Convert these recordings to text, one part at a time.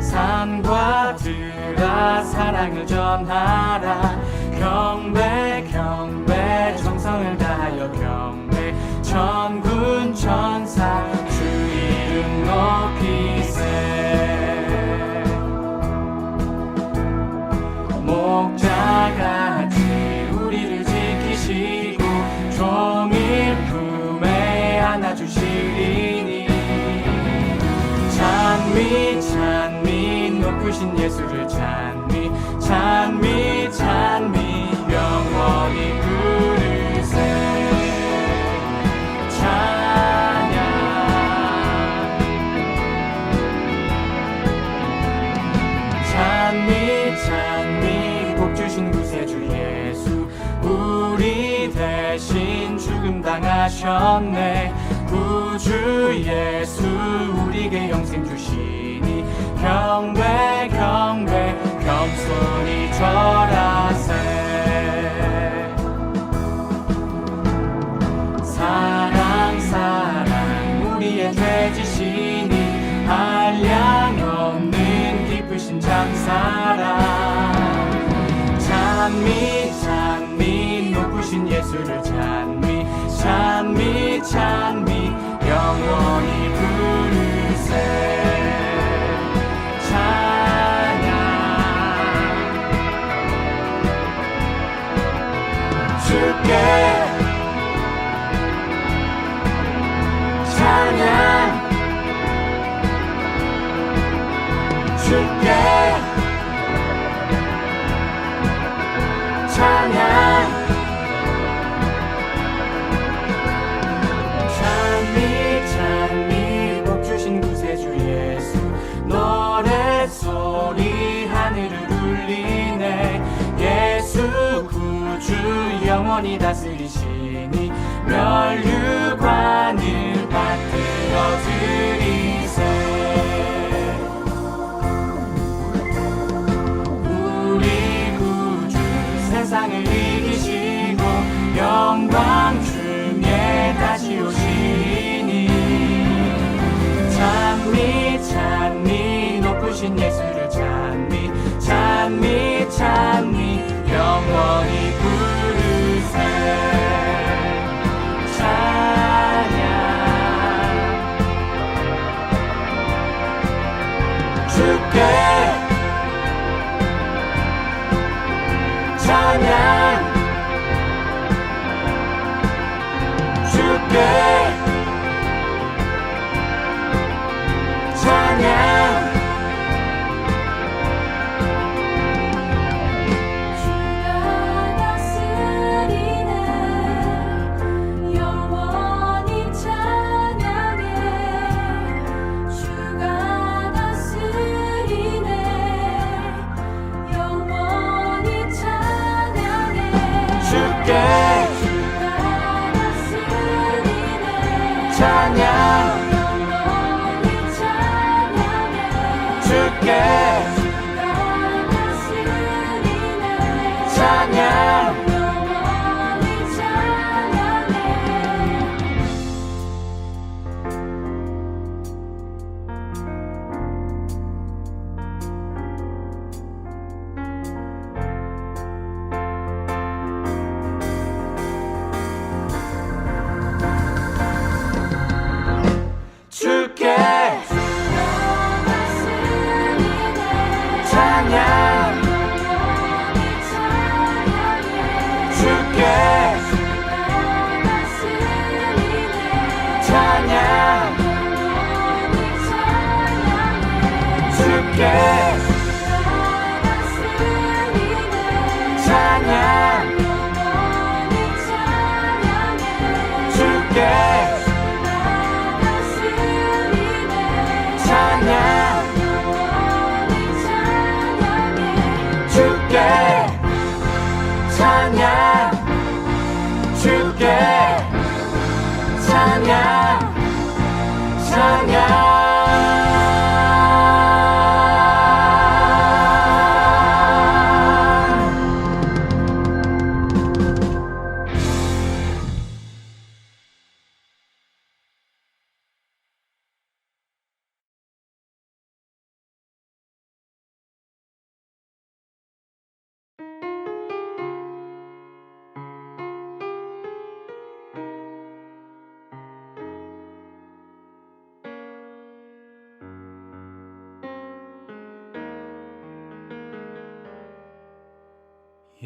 산과 들아 사랑을 전하라. 경배 경배 정성을 다하여 경배. 천군 천사 주 이름 높이세. 목자같이 우리를 지키시고 종일 품에 안아주시리니 찬미 찬미 높으신 예수를 찬미 찬미 찬미 영원히 부르세. 찬양 찬미 찬미 복 주신 구세주 예수 우리 대신 죽음 당하셨네. 구주 예수 우리에게 영생 주시니 경배 경배 겸손히 절하세. 사랑 사랑 우리의 죄 지시니 한량 없는 깊으신 장사랑. 찬미 찬미 높으신 예수를 찬미 찬미 찬미 영원히 부르세. 찬양 주께 찬양 주께 찬양 노랫소리 하늘을 울리네. 예수 구주 영원히 다스리시니 멸류관을 받들어 드리세. 우리 구주 세상을 이기시고 영광 중에 다시 오시니 찬미 찬미 높으신 예수를 찬미 찬미 찬미 영원히 부르세. 찬양 주께 찬양 주께 찬양 주께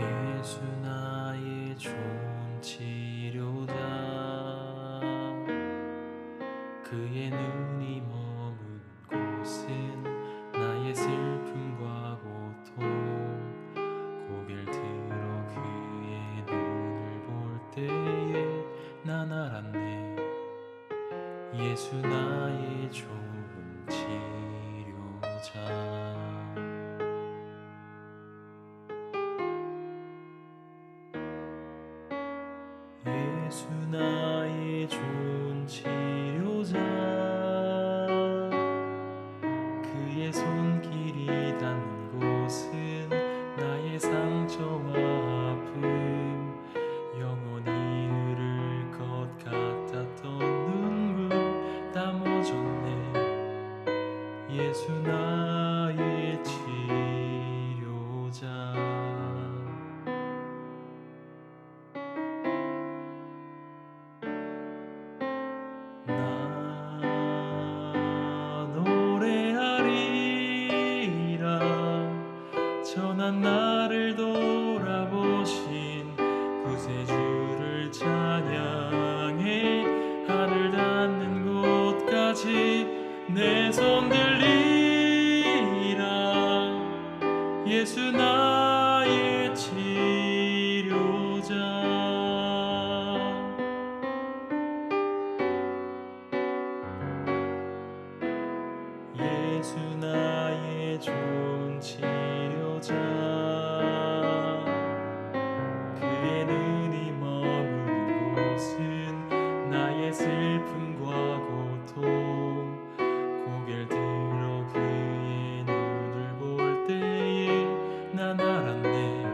예수 나의 좋은 치료자, 그의 눈이 머문 곳은 나의 슬픔과 고통. 고개를 들어 그의 눈을 볼 때에 난 알았네. 예수 나의 좋은 치료자. 예수 나의 좋은 치료자, 그의 손길이 닿는 곳은 나의 상처와 아픔, 영원히 흐를 것 같았던 눈물 다 멎었네. 예수 나의 치료자. 나 노래하리라, 전한 나를 돌아보신 구세주를 찬양해. 하늘 닿는 곳까지 내 손 들리라. 예수 나의 치료자. 예수 나의 좋은 치료자, 그의 눈이 머무는 곳은 나의 슬픔과 고통. 고개를 들어 그의 눈을 볼 때에 난 알았네.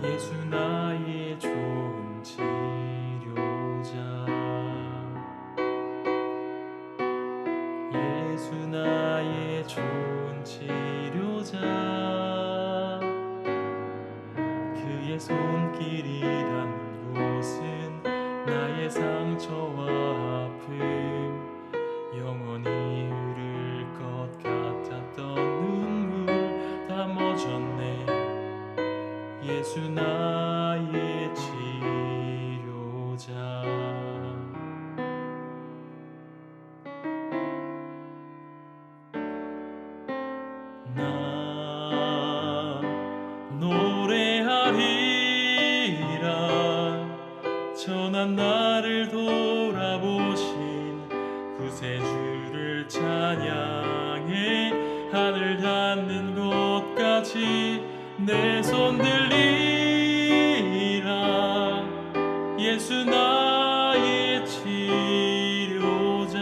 예수 나의 좋은 치료자. 예수 나의 좋은 치료자, 그의 손길이 닿는 곳은 나의 상처와 아픔, 영원히 흐를 것 같았던 눈물 다 멎었네. 예수 나의 치료자. 나 노래하리라, 전한 나를 돌아보신 구세주를 찬양해. 하늘 닿는 곳까지 내 손 들리라. 예수 나의 치료자.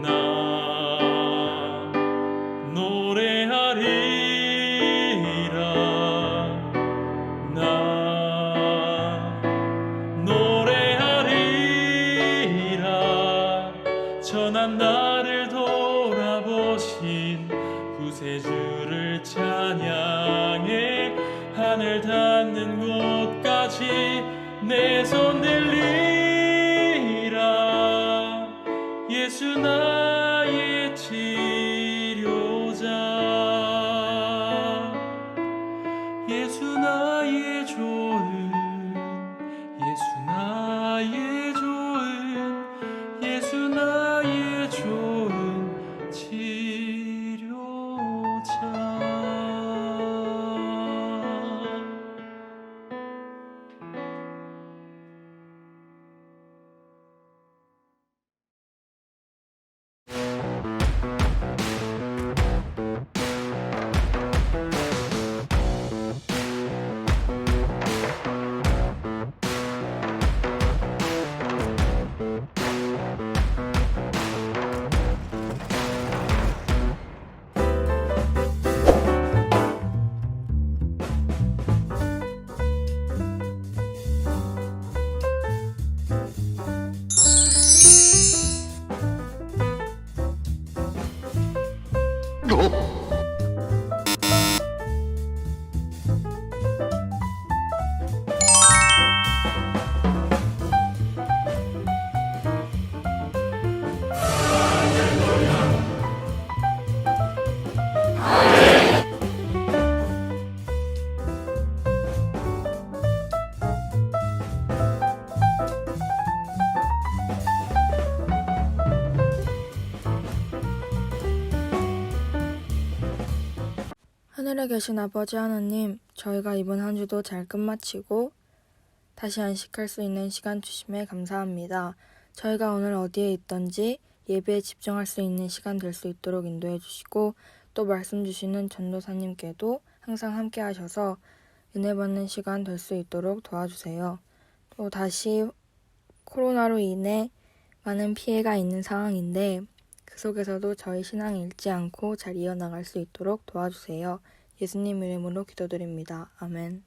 나 노래하리라, 나 노래하리라, 전한 나를 돌아보신 구세주를 찬양해. 하늘 닿는 곳까지 내 손 들리라. 예수 나의 치료자. 예수 나의 좋은, 예수 나의 좋은, 예수 나의 좋은 치료자. 하늘에 계신 아버지 하나님, 저희가 이번 한 주도 잘 끝마치고 다시 안식할 수 있는 시간 주심에 감사합니다. 저희가 오늘 어디에 있든지 예배에 집중할 수 있는 시간 될 수 있도록 인도해 주시고, 또 말씀 주시는 전도사님께도 항상 함께 하셔서 은혜 받는 시간 될 수 있도록 도와주세요. 또 다시 코로나로 인해 많은 피해가 있는 상황인데 그 속에서도 저희 신앙 잃지 않고 잘 이어나갈 수 있도록 도와주세요. 예수님 이름으로 기도드립니다. 아멘.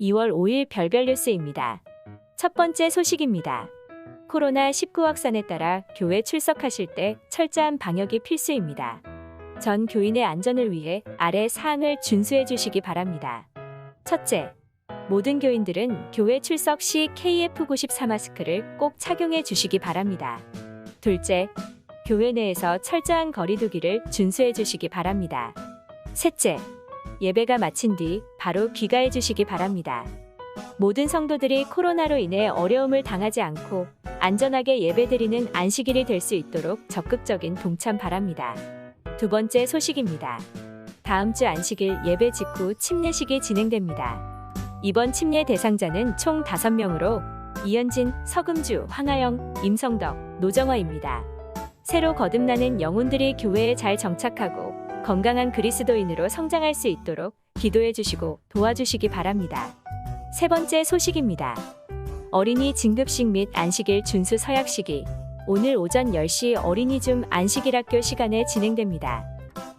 (2월 5일) 별별 뉴스입니다. 첫 번째 소식입니다. 코로나19 확산에 따라 교회 출석하실 때 철저한 방역이 필수입니다. 전 교인의 안전을 위해 아래 사항을 준수해 주시기 바랍니다. 첫째, 모든 교인들은 교회 출석 시 KF94 마스크를 꼭 착용해 주시기 바랍니다. 둘째, 교회 내에서 철저한 거리 두기를 준수해 주시기 바랍니다. 셋째, 예배가 마친 뒤 바로 귀가해 주시기 바랍니다. 모든 성도들이 코로나로 인해 어려움을 당하지 않고 안전하게 예배드리는 안식일이 될 수 있도록 적극적인 동참 바랍니다. 두 번째 소식입니다. 다음 주 안식일 예배 직후 침례식이 진행됩니다. 이번 침례 대상자는 총 5명으로 이현진, 서금주, 황하영, 임성덕, 노정화입니다. 새로 거듭나는 영혼들이 교회에 잘 정착하고 건강한 그리스도인으로 성장할 수 있도록 기도해 주시고 도와주시기 바랍니다. 세 번째 소식입니다. 어린이 진급식 및 안식일 준수 서약식이 오늘 오전 10시 어린이줌 안식일학교 시간에 진행됩니다.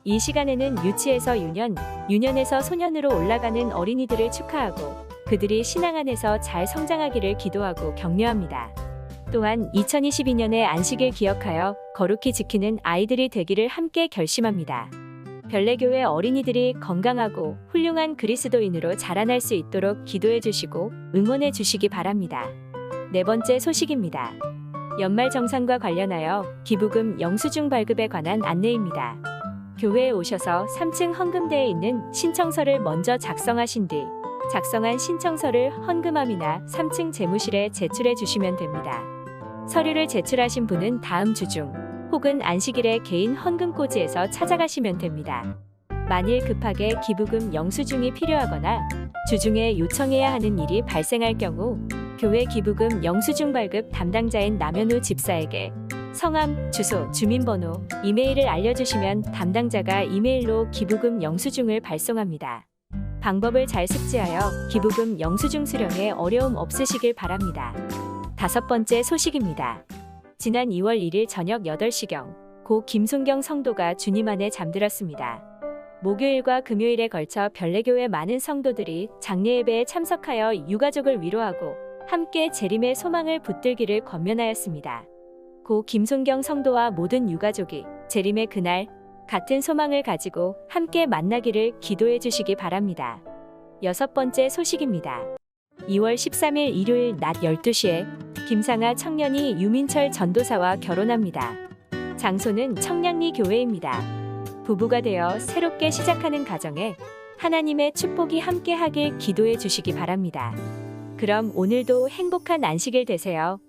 이 시간에는 유치에서 유년, 유년에서 소년으로 올라가는 어린이들을 축하하고 그들이 신앙 안에서 잘 성장하기를 기도하고 격려합니다. 또한 2022년의 안식일 기억하여 거룩히 지키는 아이들이 되기를 함께 결심합니다. 별내교회 어린이들이 건강하고 훌륭한 그리스도인으로 자라날 수 있도록 기도해 주시고 응원해 주시기 바랍니다. 네 번째 소식입니다. 연말 정산과 관련하여 기부금 영수증 발급에 관한 안내입니다. 교회에 오셔서 3층 헌금대에 있는 신청서를 먼저 작성하신 뒤 작성한 신청서를 헌금함이나 3층 재무실에 제출해 주시면 됩니다. 서류를 제출하신 분은 다음 주 중 혹은 안식일에 개인 헌금꽂이에서 찾아가시면 됩니다. 만일 급하게 기부금 영수증이 필요하거나 주중에 요청해야 하는 일이 발생할 경우 교회 기부금 영수증 발급 담당자인 남현우 집사에게 성함, 주소, 주민번호, 이메일을 알려주시면 담당자가 이메일로 기부금 영수증을 발송합니다. 방법을 잘 숙지하여 기부금 영수증 수령에 어려움 없으시길 바랍니다. 다섯 번째 소식입니다. 지난 2월 1일 저녁 8시경 고 김송경 성도가 주님 안에 잠들었습니다. 목요일과 금요일에 걸쳐 별내교회 많은 성도들이 장례 예배에 참석하여 유가족을 위로하고 함께 재림의 소망을 붙들기를 권면하였습니다. 고 김송경 성도와 모든 유가족이 재림의 그날 같은 소망을 가지고 함께 만나기를 기도해 주시기 바랍니다. 여섯 번째 소식입니다. 2월 13일 일요일 낮 12시에 김상아 청년이 유민철 전도사와 결혼합니다. 장소는 청량리 교회입니다. 부부가 되어 새롭게 시작하는 가정에 하나님의 축복이 함께하길 기도해 주시기 바랍니다. 그럼 오늘도 행복한 안식일 되세요.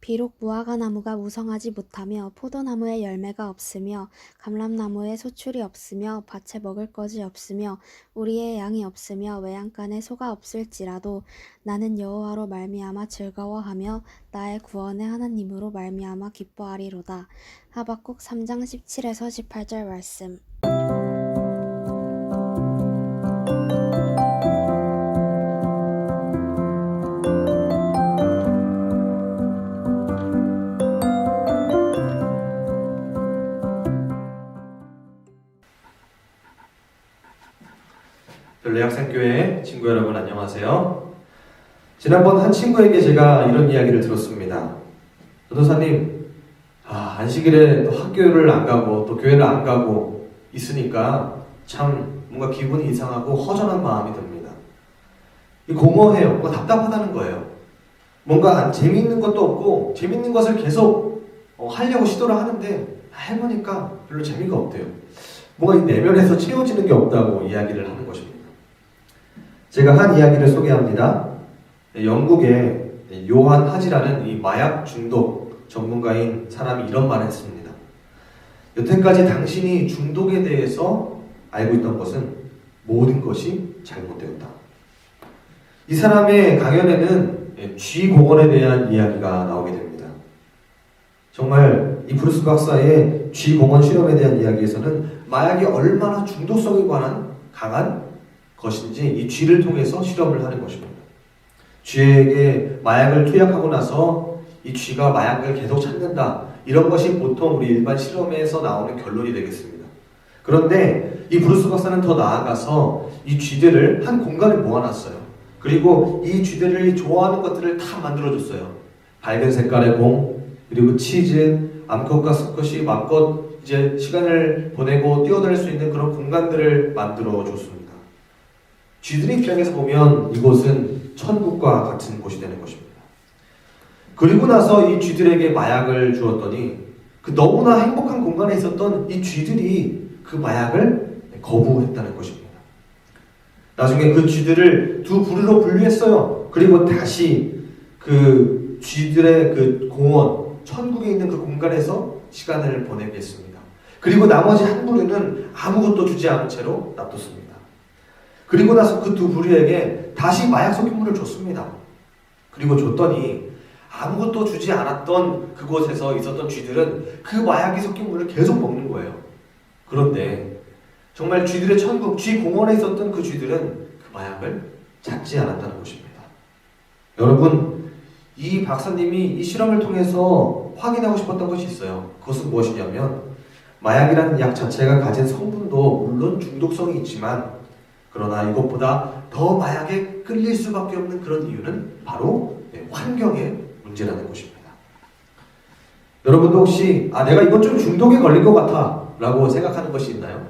비록 무화과나무가 무성하지 못하며 포도나무에 열매가 없으며 감람나무에 소출이 없으며 밭에 먹을 것이 없으며 우리의 양이 없으며 외양간에 소가 없을지라도 나는 여호와로 말미암아 즐거워하며 나의 구원의 하나님으로 말미암아 기뻐하리로다. 하박국 3장 17에서 18절 말씀. 별내학생교회 친구 여러분 안녕하세요. 지난번 한 친구에게 제가 이런 이야기를 들었습니다. 전도사님, 안식일에 또 학교를 안 가고 또 교회를 안 가고 있으니까 참 뭔가 기분이 이상하고 허전한 마음이 듭니다. 공허해요. 뭔가 답답하다는 거예요. 뭔가 재미있는 것도 없고 재미있는 것을 계속 하려고 시도를 하는데 해보니까 별로 재미가 없대요. 뭔가 이 내면에서 채워지는 게 없다고 이야기를 하는 것입니다. 제가 한 이야기를 소개합니다. 영국의 요한 하지라는 이 마약 중독 전문가인 사람이 이런 말을 했습니다. 여태까지 당신이 중독에 대해서 알고 있던 것은 모든 것이 잘못되었다. 이 사람의 강연에는 쥐공원에 대한 이야기가 나오게 됩니다. 정말 이 브루스 박사의 쥐공원 실험에 대한 이야기에서는 마약이 얼마나 중독성에 관한 강한 것인지 이 쥐를 통해서 실험을 하는 것입니다. 쥐에게 마약을 투약하고 나서 이 쥐가 마약을 계속 찾는다. 이런 것이 보통 우리 일반 실험에서 나오는 결론이 되겠습니다. 그런데 이 브루스 박사는 더 나아가서 이 쥐들을 한 공간에 모아놨어요. 그리고 이 쥐들이 좋아하는 것들을 다 만들어줬어요. 밝은 색깔의 공, 그리고 치즈, 암컷과 수컷이 마음껏 이제 시간을 보내고 뛰어다닐 수 있는 그런 공간들을 만들어줬습니다. 쥐들의 입장에서 보면 이곳은 천국과 같은 곳이 되는 것입니다. 그리고 나서 이 쥐들에게 마약을 주었더니 그 너무나 행복한 공간에 있었던 이 쥐들이 그 마약을 거부했다는 것입니다. 나중에 그 쥐들을 두 부류로 분류했어요. 그리고 다시 그 쥐들의 그 공원, 천국에 있는 그 공간에서 시간을 보내게 했습니다. 그리고 나머지 한 부류는 아무것도 주지 않은 채로 놔뒀습니다. 그리고 나서 그 두 부류에게 다시 마약 섞인물을 줬습니다. 그리고 줬더니 아무것도 주지 않았던 그곳에서 있었던 쥐들은 그 마약이 섞인 물을 계속 먹는 거예요. 그런데 정말 쥐들의 천국, 쥐공원에 있었던 그 쥐들은 그 마약을 찾지 않았다는 것입니다. 여러분, 이 박사님이 이 실험을 통해서 확인하고 싶었던 것이 있어요. 그것은 무엇이냐면 마약이라는 약 자체가 가진 성분도 물론 중독성이 있지만 그러나 이것보다 더 마약에 끌릴 수밖에 없는 그런 이유는 바로 환경의 문제라는 것입니다. 여러분도 혹시 내가 이건 좀 중독에 걸린 것 같아 라고 생각하는 것이 있나요?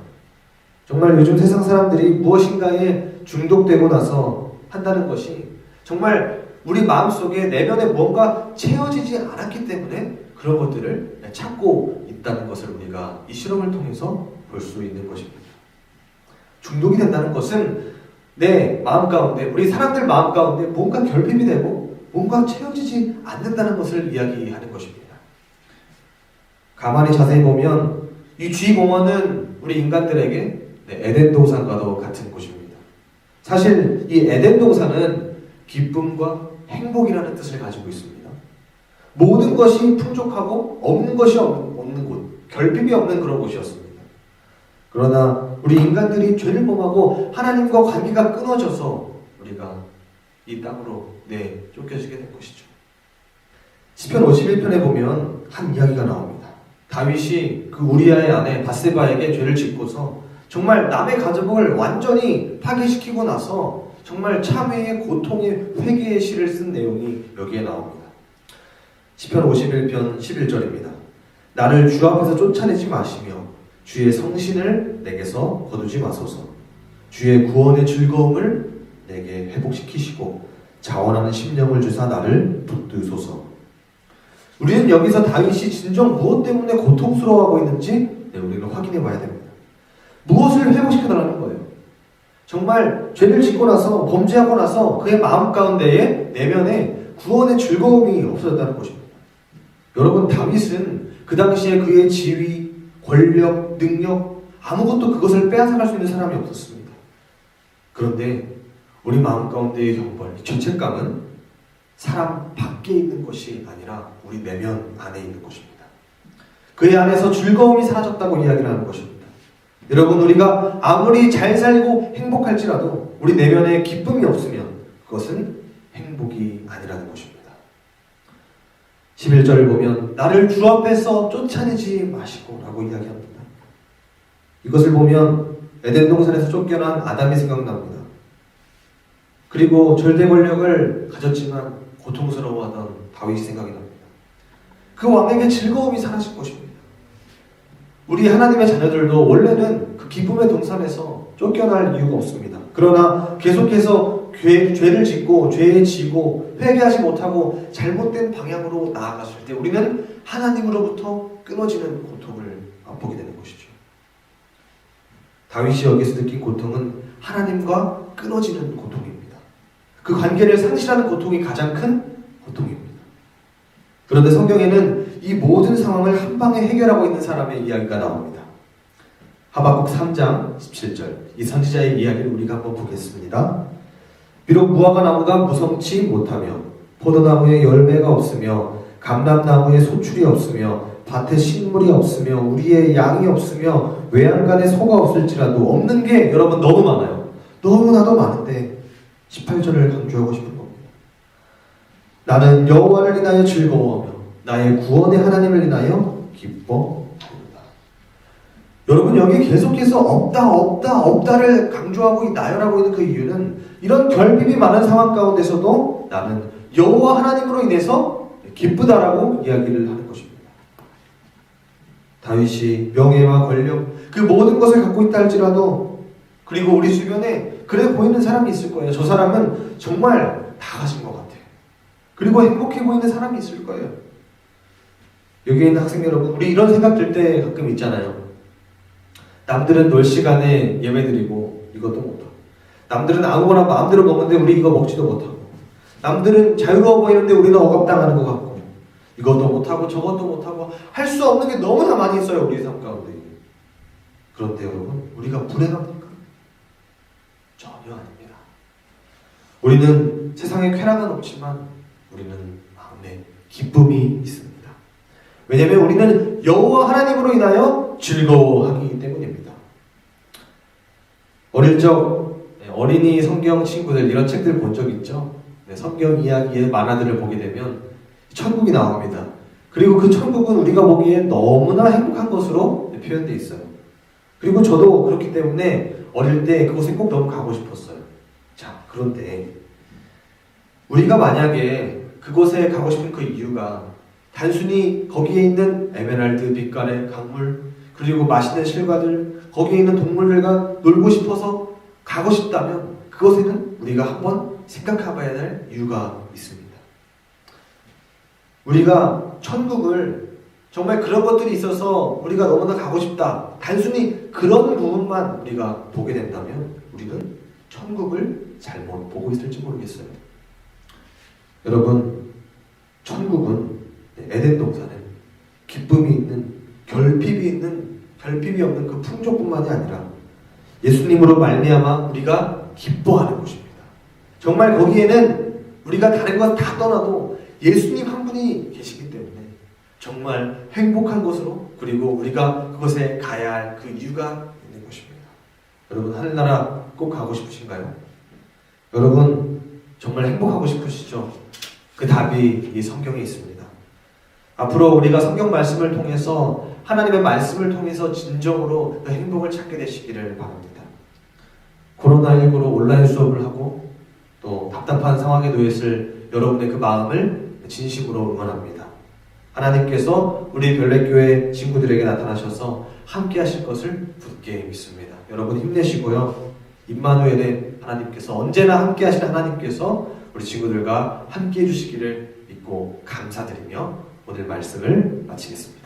정말 요즘 세상 사람들이 무엇인가에 중독되고 나서 한다는 것이 정말 우리 마음속에 내면에 뭔가 채워지지 않았기 때문에 그런 것들을 찾고 있다는 것을 우리가 이 실험을 통해서 볼 수 있는 것입니다. 중독이 된다는 것은 내 마음 가운데, 우리 사람들 마음 가운데 뭔가 결핍이 되고 뭔가 채워지지 않는다는 것을 이야기하는 것입니다. 가만히 자세히 보면 이 쥐공원은 우리 인간들에게 에덴 동산과도 같은 곳입니다. 사실 이 에덴 동산은 기쁨과 행복이라는 뜻을 가지고 있습니다. 모든 것이 풍족하고 없는 것이 없는 곳, 결핍이 없는 그런 곳이었습니다. 그러나 우리 인간들이 죄를 범하고 하나님과 관계가 끊어져서 우리가 이 땅으로 쫓겨지게 된 것이죠. 시편 51편에 보면 한 이야기가 나옵니다. 다윗이 그 우리아의 아내 밧세바에게 죄를 짓고서 정말 남의 가족을 완전히 파괴시키고 나서 정말 참회의 고통의 회개의 시를 쓴 내용이 여기에 나옵니다. 시편 51편 11절입니다. 나를 주 앞에서 쫓아내지 마시며 주의 성신을 내게서 거두지 마소서. 주의 구원의 즐거움을 내게 회복시키시고 자원하는 심령을 주사 나를 붙드소서. 우리는 여기서 다윗이 진정 무엇 때문에 고통스러워하고 있는지 우리는 확인해 봐야 됩니다. 무엇을 회복시켜달라는 거예요? 정말 죄를 짓고 나서 범죄하고 나서 그의 마음 가운데에 내면에 구원의 즐거움이 없어졌다는 것입니다. 여러분, 다윗은 그 당시에 그의 지위, 권력, 능력 아무것도 그것을 빼앗아갈 수 있는 사람이 없었습니다. 그런데 우리 마음 가운데의 형벌, 죄책감은 사람 밖에 있는 것이 아니라 우리 내면 안에 있는 것입니다. 그의 안에서 즐거움이 사라졌다고 이야기를 하는 것입니다. 여러분, 우리가 아무리 잘 살고 행복할지라도 우리 내면에 기쁨이 없으면 그것은 행복이 아니라는 것입니다. 11절을 보면 나를 주 앞에서 쫓아내지 마시고 라고 이야기합니다. 이것을 보면 에덴 동산에서 쫓겨난 아담이 생각납니다. 그리고 절대 권력을 가졌지만 고통스러워하던 다윗이 생각이 납니다. 그 왕에게 즐거움이 사라질 것입니다. 우리 하나님의 자녀들도 원래는 그 기쁨의 동산에서 쫓겨날 이유가 없습니다. 그러나 계속해서 죄를 짓고 죄에 지고 회개하지 못하고 잘못된 방향으로 나아갔을 때 우리는 하나님으로부터 끊어지는 고통을 맛보게 되는 것이죠. 다윗이 여기서 느낀 고통은 하나님과 끊어지는 고통입니다. 그 관계를 상실하는 고통이 가장 큰 고통입니다. 그런데 성경에는 이 모든 상황을 한 방에 해결하고 있는 사람의 이야기가 나옵니다. 하박국 3장 17절, 이 선지자의 이야기를 우리가 한번 보겠습니다. 비록 무화과 나무가 무성치 못하며 포도나무에 열매가 없으며 감람나무에 소출이 없으며 밭에 식물이 없으며 우리의 양이 없으며 외양간에 소가 없을지라도 없는 게 여러분 너무 많아요. 너무나도 많은데 18절을 강조하고 싶은 겁니다. 나는 여호와를 인하여 즐거워하며 나의 구원의 하나님을 인하여 기뻐하리로다. 여러분, 여기 계속해서 없다를 강조하고 나열하고 있는 그 이유는 이런 결핍이 많은 상황 가운데서도 나는 여호와 하나님으로 인해서 기쁘다라고 이야기를 하는 것입니다. 다윗이 명예와 권력, 그 모든 것을 갖고 있다 할지라도, 그리고 우리 주변에 그래 보이는 사람이 있을 거예요. 저 사람은 정말 다 가진 것 같아요. 그리고 행복해 보이는 사람이 있을 거예요. 여기 있는 학생 여러분, 우리 이런 생각 들 때 가끔 있잖아요. 남들은 놀 시간에 예배드리고 이것도 못하고, 남들은 아무거나 마음대로 먹는데 우리 이거 먹지도 못하고, 남들은 자유로워 보이는데 우리는 억압당하는 것 같고, 이것도 못하고 저것도 못하고 할 수 없는 게 너무나 많이 있어요, 우리 삶 가운데. 그런데 여러분, 우리가 불행합니까? 전혀 아닙니다. 우리는 세상에 쾌락은 없지만 우리는 마음에 기쁨이 있습니다. 왜냐하면 우리는 여호와 하나님으로 인하여 즐거워하기 때문입니다. 어릴 적 어린이 성경 친구들 이런 책들 본 적 있죠? 성경 이야기의 만화들을 보게 되면 천국이 나옵니다. 그리고 그 천국은 우리가 보기에 너무나 행복한 것으로 표현되어 있어요. 그리고 저도 그렇기 때문에 어릴 때 그곳에 꼭 너무 가고 싶었어요. 자, 그런데 우리가 만약에 그곳에 가고 싶은 그 이유가 단순히 거기에 있는 에메랄드 빛깔의 강물, 그리고 맛있는 실과들, 거기에 있는 동물들과 놀고 싶어서 가고 싶다면 그것에는 우리가 한번 생각해봐야 될 이유가 있습니다. 우리가 천국을 정말 그런 것들이 있어서 우리가 너무나 가고 싶다, 단순히 그런 부분만 우리가 보게 된다면 우리는 천국을 잘못 보고 있을지 모르겠어요. 여러분, 천국은 에덴 동산은 기쁨이 있는, 결핍이 없는 그 풍족뿐만이 아니라 예수님으로 말미암아 우리가 기뻐하는 곳입니다. 정말 거기에는 우리가 다른 것 다 떠나도 예수님 한 분이 계시기 때문에 정말 행복한 곳으로, 그리고 우리가 그곳에 가야 할 그 이유가 있는 곳입니다. 여러분, 하늘나라 꼭 가고 싶으신가요? 여러분, 정말 행복하고 싶으시죠? 그 답이 이 성경에 있습니다. 앞으로 우리가 성경 말씀을 통해서, 하나님의 말씀을 통해서 진정으로 그 행복을 찾게 되시기를 바랍니다. 코로나19로 온라인 수업을 하고 또 답답한 상황에 놓였을 여러분의 그 마음을 진심으로 응원합니다. 하나님께서 우리 별내교회 친구들에게 나타나셔서 함께 하실 것을 굳게 믿습니다. 여러분 힘내시고요. 임마누엘의 하나님께서, 언제나 함께 하시는 하나님께서 우리 친구들과 함께 해주시기를 믿고 감사드리며 오늘 말씀을 마치겠습니다.